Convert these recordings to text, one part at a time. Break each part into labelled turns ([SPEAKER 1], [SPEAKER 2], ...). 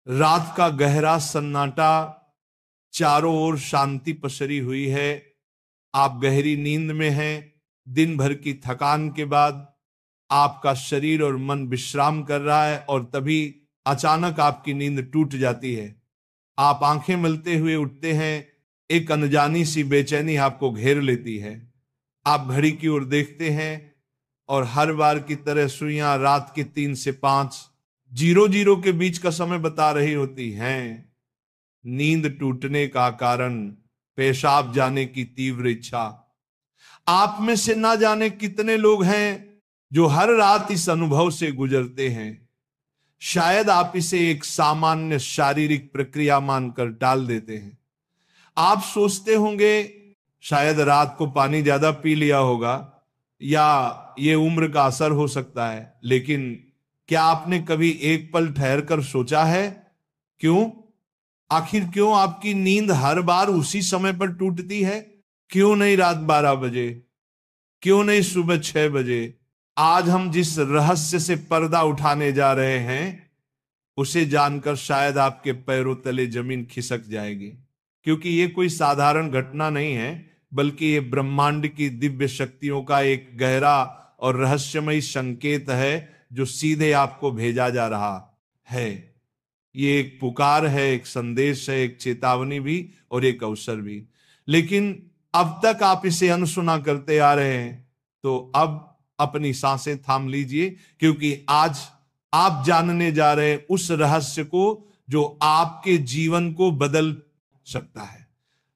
[SPEAKER 1] रात का गहरा सन्नाटा, चारों ओर शांति पसरी हुई है। आप गहरी नींद में हैं। दिन भर की थकान के बाद आपका शरीर और मन विश्राम कर रहा है और तभी अचानक आपकी नींद टूट जाती है। आप आंखें मलते हुए उठते हैं। एक अनजानी सी बेचैनी आपको घेर लेती है। आप घड़ी की ओर देखते हैं और हर बार की तरह सुइयां रात के 3 से 5 00 के बीच का समय बता रही होती हैं। नींद टूटने का कारण पेशाब जाने की तीव्र इच्छा। आप में से ना जाने कितने लोग हैं जो हर रात इस अनुभव से गुजरते हैं। शायद आप इसे एक सामान्य शारीरिक प्रक्रिया मानकर टाल देते हैं। आप सोचते होंगे शायद रात को पानी ज्यादा पी लिया होगा या ये उम्र का असर हो सकता है, लेकिन क्या आपने कभी एक पल ठहर कर सोचा है क्यों? आखिर क्यों आपकी नींद हर बार उसी समय पर टूटती है? क्यों नहीं रात 12 बजे? क्यों नहीं सुबह 6 बजे? आज हम जिस रहस्य से पर्दा उठाने जा रहे हैं उसे जानकर शायद आपके पैरों तले जमीन खिसक जाएगी, क्योंकि ये कोई साधारण घटना नहीं है, बल्कि ये ब्रह्मांड की दिव्य शक्तियों का एक गहरा और रहस्यमयी संकेत है जो सीधे आपको भेजा जा रहा है। ये एक पुकार है, एक संदेश है, एक चेतावनी भी और एक अवसर भी। लेकिन अब तक आप इसे अनसुना करते आ रहे हैं, तो अब अपनी सांसें थाम लीजिए, क्योंकि आज आप जानने जा रहे हैं उस रहस्य को जो आपके जीवन को बदल सकता है।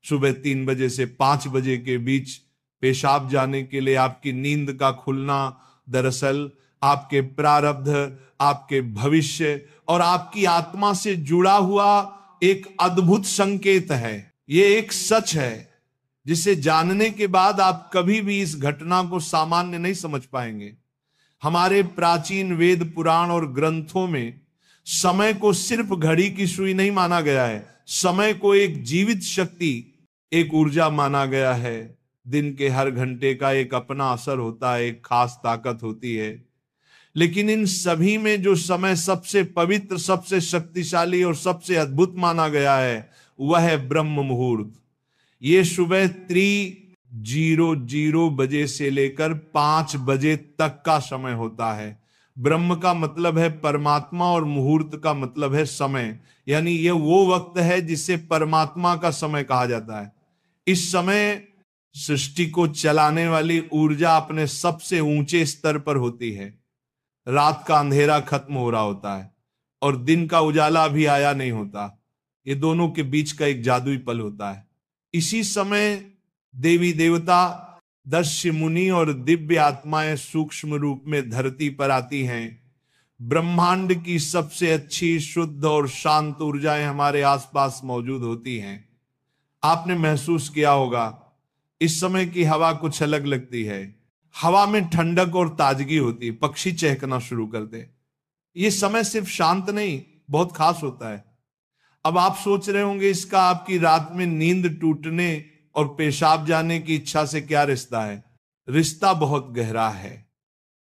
[SPEAKER 1] सुबह 3 बजे से 5 बजे के बीच पेशाब जाने के लिए आपकी नींद का खुलना दरअसल आपके प्रारब्ध, आपके भविष्य और आपकी आत्मा से जुड़ा हुआ एक अद्भुत संकेत है। ये एक सच है जिसे जानने के बाद आप कभी भी इस घटना को सामान्य नहीं समझ पाएंगे। हमारे प्राचीन वेद पुराण और ग्रंथों में समय को सिर्फ घड़ी की सुई नहीं माना गया है। समय को एक जीवित शक्ति, एक ऊर्जा माना गया है। दिन के हर घंटे का एक अपना असर होता है, एक खास ताकत होती है। लेकिन इन सभी में जो समय सबसे पवित्र, सबसे शक्तिशाली और सबसे अद्भुत माना गया है वह है ब्रह्म मुहूर्त। ये सुबह 3:00 बजे से लेकर 5 बजे तक का समय होता है। ब्रह्म का मतलब है परमात्मा और मुहूर्त का मतलब है समय, यानी ये वो वक्त है जिसे परमात्मा का समय कहा जाता है। इस समय सृष्टि को चलाने वाली ऊर्जा अपने सबसे ऊंचे स्तर पर होती है। रात का अंधेरा खत्म हो रहा होता है और दिन का उजाला भी आया नहीं होता। ये दोनों के बीच का एक जादुई पल होता है। इसी समय देवी देवता, दस्यु मुनि और दिव्य आत्माएं सूक्ष्म रूप में धरती पर आती हैं। ब्रह्मांड की सबसे अच्छी, शुद्ध और शांत ऊर्जाएं हमारे आसपास मौजूद होती हैं। आपने महसूस किया होगा इस समय की हवा कुछ अलग लगती है। हवा में ठंडक और ताजगी होती है, पक्षी चहकना शुरू करते। ये समय सिर्फ शांत नहीं, बहुत खास होता है। अब आप सोच रहे होंगे इसका आपकी रात में नींद टूटने और पेशाब जाने की इच्छा से क्या रिश्ता है? रिश्ता बहुत गहरा है।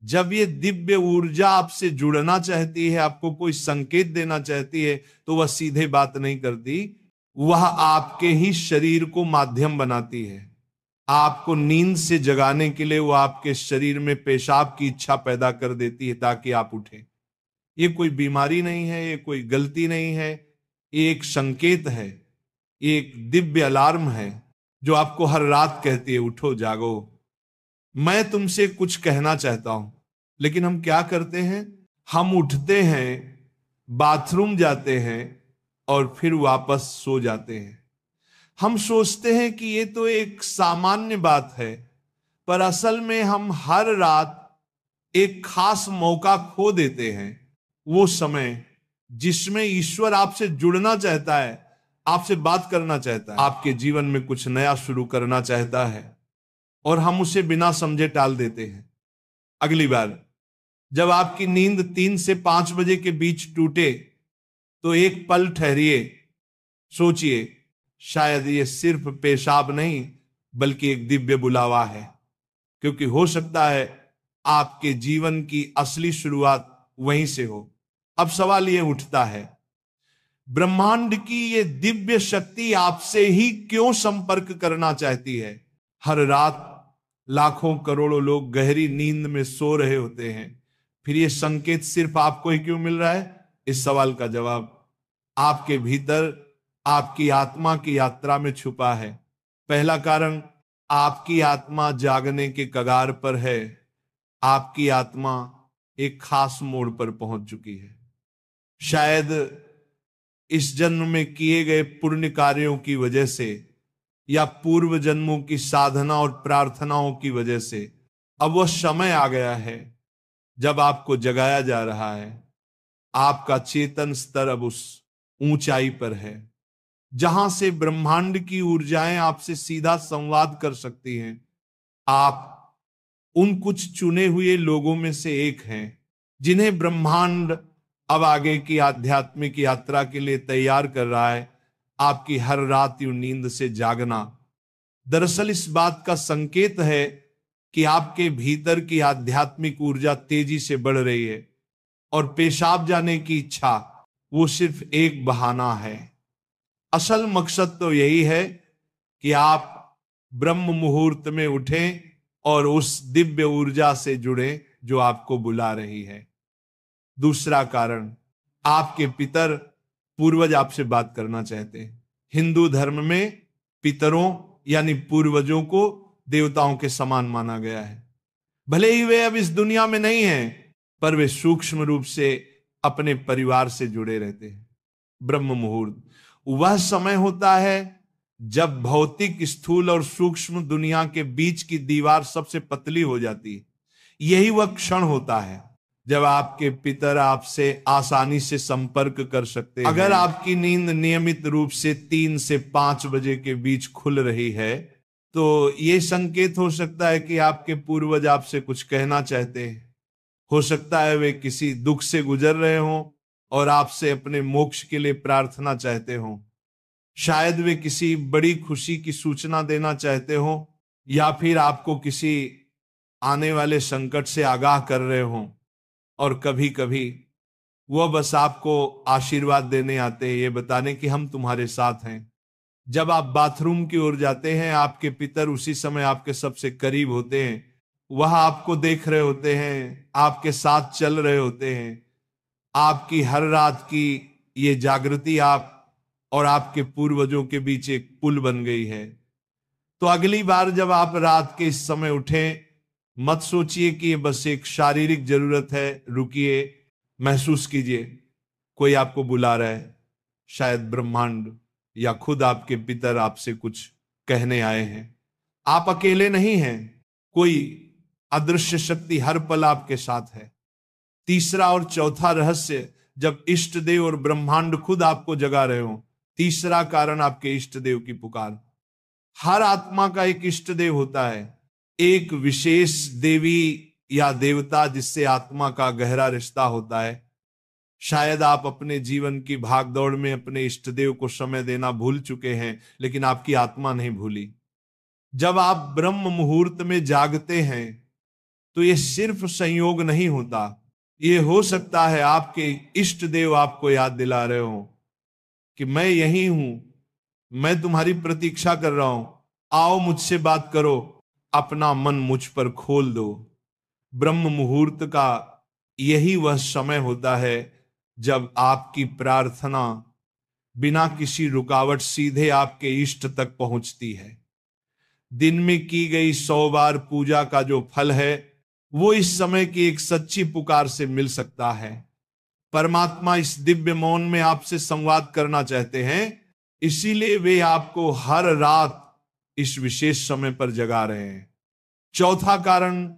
[SPEAKER 1] जब ये दिव्य ऊर्जा आपसे जुड़ना चाहती है, आपको कोई संकेत देना चाहती है, तो वह सीधे बात नहीं करती, वह आपके ही शरीर को माध्यम बनाती है। आपको नींद से जगाने के लिए वह आपके शरीर में पेशाब की इच्छा पैदा कर देती है ताकि आप उठें। ये कोई बीमारी नहीं है, ये कोई गलती नहीं है, ये एक संकेत है, ये एक दिव्य अलार्म है जो आपको हर रात कहती है उठो, जागो। मैं तुमसे कुछ कहना चाहता हूं, लेकिन हम क्या करते हैं? हम उठते हैं, बाथरूम जाते हैं और फिर वापस सो जाते हैं। हम सोचते हैं कि ये तो एक सामान्य बात है, पर असल में हम हर रात एक खास मौका खो देते हैं। वो समय जिसमें ईश्वर आपसे जुड़ना चाहता है, आपसे बात करना चाहता है, आपके जीवन में कुछ नया शुरू करना चाहता है, और हम उसे बिना समझे टाल देते हैं। अगली बार जब आपकी नींद 3 से 5 बजे के बीच टूटे तो एक पल ठहरिए, सोचिए, शायद ये सिर्फ पेशाब नहीं बल्कि एक दिव्य बुलावा है, क्योंकि हो सकता है आपके जीवन की असली शुरुआत वहीं से हो। अब सवाल ये उठता है, ब्रह्मांड की ये दिव्य शक्ति आपसे ही क्यों संपर्क करना चाहती है? हर रात लाखों करोड़ों लोग गहरी नींद में सो रहे होते हैं, फिर ये संकेत सिर्फ आपको ही क्यों मिल रहा है? इस सवाल का जवाब आपके भीतर आपकी आत्मा की यात्रा में छुपा है। पहला कारण, आपकी आत्मा जागने के कगार पर है। आपकी आत्मा एक खास मोड़ पर पहुंच चुकी है। शायद इस जन्म में किए गए पुण्य कार्यों की वजह से या पूर्व जन्मों की साधना और प्रार्थनाओं की वजह से अब वह समय आ गया है जब आपको जगाया जा रहा है। आपका चेतन स्तर अब उस ऊंचाई पर है जहां से ब्रह्मांड की ऊर्जाएं आपसे सीधा संवाद कर सकती हैं। आप उन कुछ चुने हुए लोगों में से एक हैं जिन्हें ब्रह्मांड अब आगे की आध्यात्मिक यात्रा के लिए तैयार कर रहा है। आपकी हर रात यूं नींद से जागना दरअसल इस बात का संकेत है कि आपके भीतर की आध्यात्मिक ऊर्जा तेजी से बढ़ रही है और पेशाब जाने की इच्छा वो सिर्फ एक बहाना है। असल मकसद तो यही है कि आप ब्रह्म मुहूर्त में उठें और उस दिव्य ऊर्जा से जुड़े जो आपको बुला रही है। दूसरा कारण, आपके पितर पूर्वज आपसे बात करना चाहते हैं। हिंदू धर्म में पितरों यानी पूर्वजों को देवताओं के समान माना गया है। भले ही वे अब इस दुनिया में नहीं हैं, पर वे सूक्ष्म रूप से अपने परिवार से जुड़े रहते हैं। ब्रह्म मुहूर्त वह समय होता है जब भौतिक, स्थूल और सूक्ष्म दुनिया के बीच की दीवार सबसे पतली हो जाती है। यही वह क्षण होता है जब आपके पितर आपसे आसानी से संपर्क कर सकते हैं। अगर आपकी नींद नियमित रूप से 3 से 5 बजे के बीच खुल रही है तो यह संकेत हो सकता है कि आपके पूर्वज आपसे कुछ कहना चाहते हैं। हो सकता है वे किसी दुख से गुजर रहे हों और आपसे अपने मोक्ष के लिए प्रार्थना चाहते हों। शायद वे किसी बड़ी खुशी की सूचना देना चाहते हों या फिर आपको किसी आने वाले संकट से आगाह कर रहे हों। और कभी कभी वह बस आपको आशीर्वाद देने आते हैं, ये बताने कि हम तुम्हारे साथ हैं। जब आप बाथरूम की ओर जाते हैं, आपके पितर उसी समय आपके सबसे करीब होते हैं। वह आपको देख रहे होते हैं, आपके साथ चल रहे होते हैं। आपकी हर रात की ये जागृति आप और आपके पूर्वजों के बीच एक पुल बन गई है। तो अगली बार जब आप रात के इस समय उठें, मत सोचिए कि ये बस एक शारीरिक जरूरत है। रुकिए, महसूस कीजिए कोई आपको बुला रहा है। शायद ब्रह्मांड या खुद आपके पितर आपसे कुछ कहने आए हैं। आप अकेले नहीं हैं, कोई अदृश्य शक्ति हर पल आपके साथ है। तीसरा और चौथा रहस्य, जब इष्ट देव और ब्रह्मांड खुद आपको जगा रहे हो। तीसरा कारण, आपके इष्ट देव की पुकार। हर आत्मा का एक इष्ट देव होता है, एक विशेष देवी या देवता जिससे आत्मा का गहरा रिश्ता होता है। शायद आप अपने जीवन की भागदौड़ में अपने इष्ट देव को समय देना भूल चुके हैं, लेकिन आपकी आत्मा नहीं भूली। जब आप ब्रह्म मुहूर्त में जागते हैं तो यह सिर्फ संयोग नहीं होता। ये हो सकता है आपके इष्ट देव आपको याद दिला रहे हो कि मैं यही हूं, मैं तुम्हारी प्रतीक्षा कर रहा हूं, आओ मुझसे बात करो, अपना मन मुझ पर खोल दो। ब्रह्म मुहूर्त का यही वह समय होता है जब आपकी प्रार्थना बिना किसी रुकावट सीधे आपके इष्ट तक पहुंचती है। दिन में की गई 100 बार पूजा का जो फल है वो इस समय की एक सच्ची पुकार से मिल सकता है। परमात्मा इस दिव्य मौन में आपसे संवाद करना चाहते हैं, इसीलिए वे आपको हर रात इस विशेष समय पर जगा रहे हैं। चौथा कारण,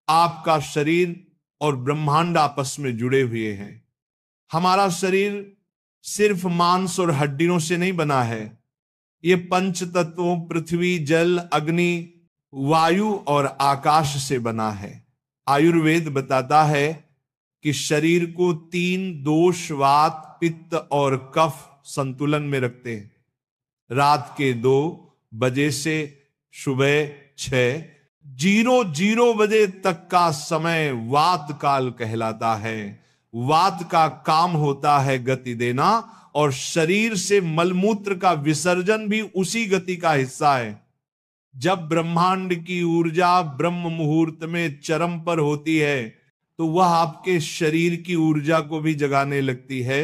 [SPEAKER 1] आपका शरीर और ब्रह्मांड आपस में जुड़े हुए हैं। हमारा शरीर सिर्फ मांस और हड्डियों से नहीं बना है, ये पंच तत्वों पृथ्वी, जल, अग्नि, वायु और आकाश से बना है। आयुर्वेद बताता है कि शरीर को 3 दोष, वात, पित्त और कफ संतुलन में रखते हैं। रात के 2 बजे से सुबह 6:00 बजे तक का समय वात काल कहलाता है। वात का काम होता है गति देना और शरीर से मलमूत्र का विसर्जन भी उसी गति का हिस्सा है। जब ब्रह्मांड की ऊर्जा ब्रह्म मुहूर्त में चरम पर होती है तो वह आपके शरीर की ऊर्जा को भी जगाने लगती है।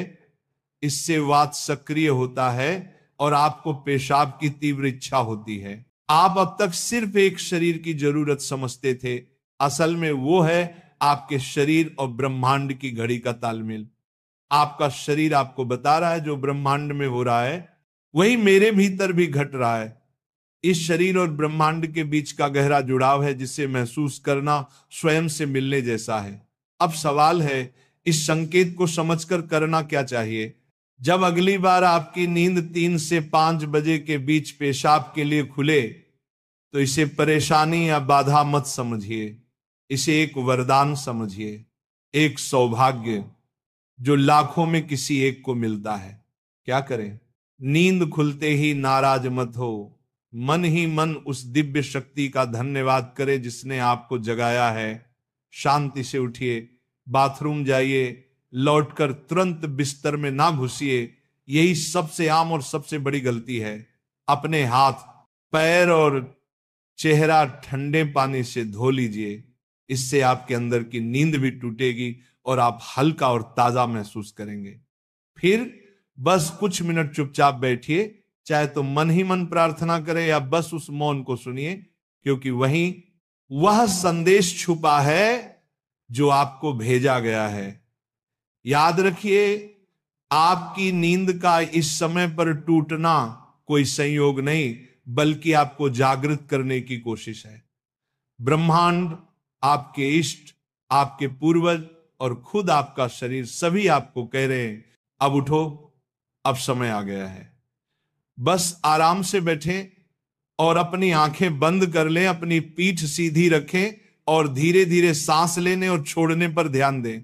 [SPEAKER 1] इससे वात सक्रिय होता है और आपको पेशाब की तीव्र इच्छा होती है। आप अब तक सिर्फ एक शरीर की जरूरत समझते थे, असल में वो है आपके शरीर और ब्रह्मांड की घड़ी का तालमेल। आपका शरीर आपको बता रहा है जो ब्रह्मांड में हो रहा है वही मेरे भीतर भी घट रहा है। इस शरीर और ब्रह्मांड के बीच का गहरा जुड़ाव है जिसे महसूस करना स्वयं से मिलने जैसा है। अब सवाल है इस संकेत को समझकर करना क्या चाहिए। जब अगली बार आपकी नींद 3 से 5 बजे के बीच पेशाब के लिए खुले तो इसे परेशानी या बाधा मत समझिए, इसे एक वरदान समझिए, एक सौभाग्य जो लाखों में किसी एक को मिलता है। क्या करें? नींद खुलते ही नाराज मत हो, मन ही मन उस दिव्य शक्ति का धन्यवाद करे जिसने आपको जगाया है। शांति से उठिए, बाथरूम जाइए, लौटकर तुरंत बिस्तर में ना घुसिए। यही सबसे आम और सबसे बड़ी गलती है। अपने हाथ, पैर और चेहरा ठंडे पानी से धो लीजिए, इससे आपके अंदर की नींद भी टूटेगी और आप हल्का और ताजा महसूस करेंगे। फिर बस कुछ मिनट चुपचाप बैठिए, चाहे तो मन ही मन प्रार्थना करें या बस उस मौन को सुनिए, क्योंकि वहीं वह संदेश छुपा है जो आपको भेजा गया है। याद रखिए, आपकी नींद का इस समय पर टूटना कोई संयोग नहीं बल्कि आपको जागृत करने की कोशिश है। ब्रह्मांड, आपके इष्ट, आपके पूर्वज और खुद आपका शरीर सभी आपको कह रहे हैं अब उठो, अब समय आ गया है। बस आराम से बैठें और अपनी आंखें बंद कर लें, अपनी पीठ सीधी रखें और धीरे धीरे सांस लेने और छोड़ने पर ध्यान दें।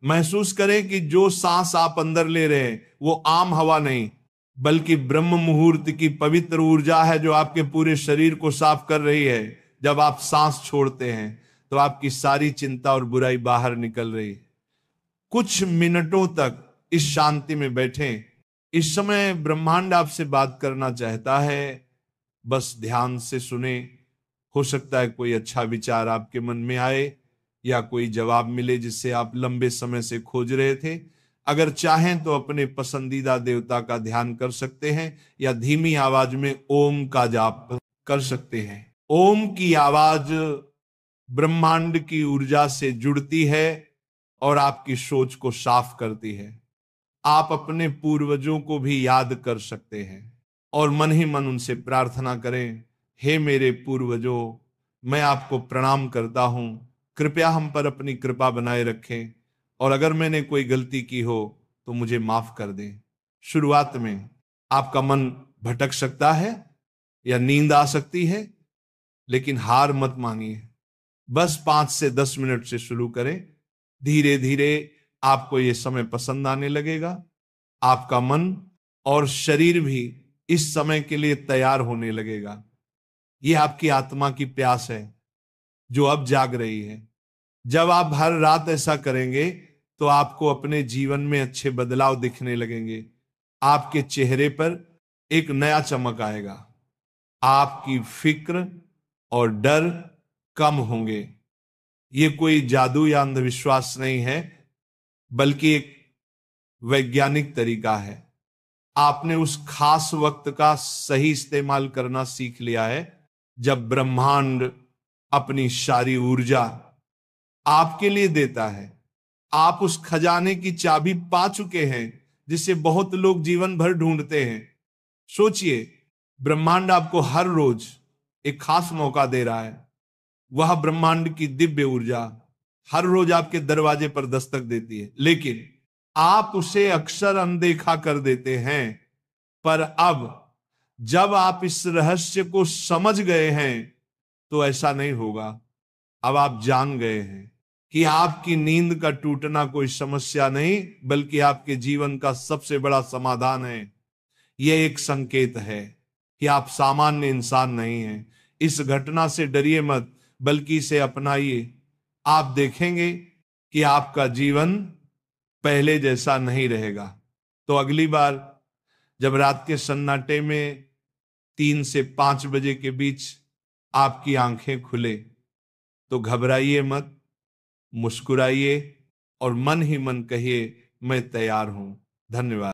[SPEAKER 1] महसूस करें कि जो सांस आप अंदर ले रहे हैं वो आम हवा नहीं बल्कि ब्रह्म मुहूर्त की पवित्र ऊर्जा है जो आपके पूरे शरीर को साफ कर रही है। जब आप सांस छोड़ते हैं तो आपकी सारी चिंता और बुराई बाहर निकल रही है। कुछ मिनटों तक इस शांति में बैठें। इस समय ब्रह्मांड आपसे बात करना चाहता है, बस ध्यान से सुने। हो सकता है कोई अच्छा विचार आपके मन में आए या कोई जवाब मिले जिससे आप लंबे समय से खोज रहे थे। अगर चाहें तो अपने पसंदीदा देवता का ध्यान कर सकते हैं या धीमी आवाज में ओम का जाप कर सकते हैं। ओम की आवाज ब्रह्मांड की ऊर्जा से जुड़ती है और आपकी सोच को साफ करती है। आप अपने पूर्वजों को भी याद कर सकते हैं और मन ही मन उनसे प्रार्थना करें, हे मेरे पूर्वजों, मैं आपको प्रणाम करता हूं, कृपया हम पर अपनी कृपा बनाए रखें और अगर मैंने कोई गलती की हो तो मुझे माफ कर दें। शुरुआत में आपका मन भटक सकता है या नींद आ सकती है, लेकिन हार मत मानिए। बस 5 से 10 मिनट से शुरू करें। धीरे धीरे आपको यह समय पसंद आने लगेगा। आपका मन और शरीर भी इस समय के लिए तैयार होने लगेगा। यह आपकी आत्मा की प्यास है जो अब जाग रही है। जब आप हर रात ऐसा करेंगे तो आपको अपने जीवन में अच्छे बदलाव दिखने लगेंगे। आपके चेहरे पर एक नया चमक आएगा। आपकी फिक्र और डर कम होंगे। ये कोई जादू या अंधविश्वास नहीं है बल्कि एक वैज्ञानिक तरीका है। आपने उस खास वक्त का सही इस्तेमाल करना सीख लिया है जब ब्रह्मांड अपनी सारी ऊर्जा आपके लिए देता है। आप उस खजाने की चाबी पा चुके हैं जिसे बहुत लोग जीवन भर ढूंढते हैं। सोचिए, ब्रह्मांड आपको हर रोज एक खास मौका दे रहा है। वह ब्रह्मांड की दिव्य ऊर्जा हर रोज आपके दरवाजे पर दस्तक देती है, लेकिन आप उसे अक्सर अनदेखा कर देते हैं। पर अब जब आप इस रहस्य को समझ गए हैं तो ऐसा नहीं होगा। अब आप जान गए हैं कि आपकी नींद का टूटना कोई समस्या नहीं बल्कि आपके जीवन का सबसे बड़ा समाधान है। यह एक संकेत है कि आप सामान्य इंसान नहीं हैं। इस घटना से डरिए मत बल्कि इसे अपनाइए। आप देखेंगे कि आपका जीवन पहले जैसा नहीं रहेगा। तो अगली बार जब रात के सन्नाटे में 3 से 5 बजे के बीच आपकी आंखें खुले तो घबराइए मत, मुस्कुराइए और मन ही मन कहिए मैं तैयार हूं। धन्यवाद।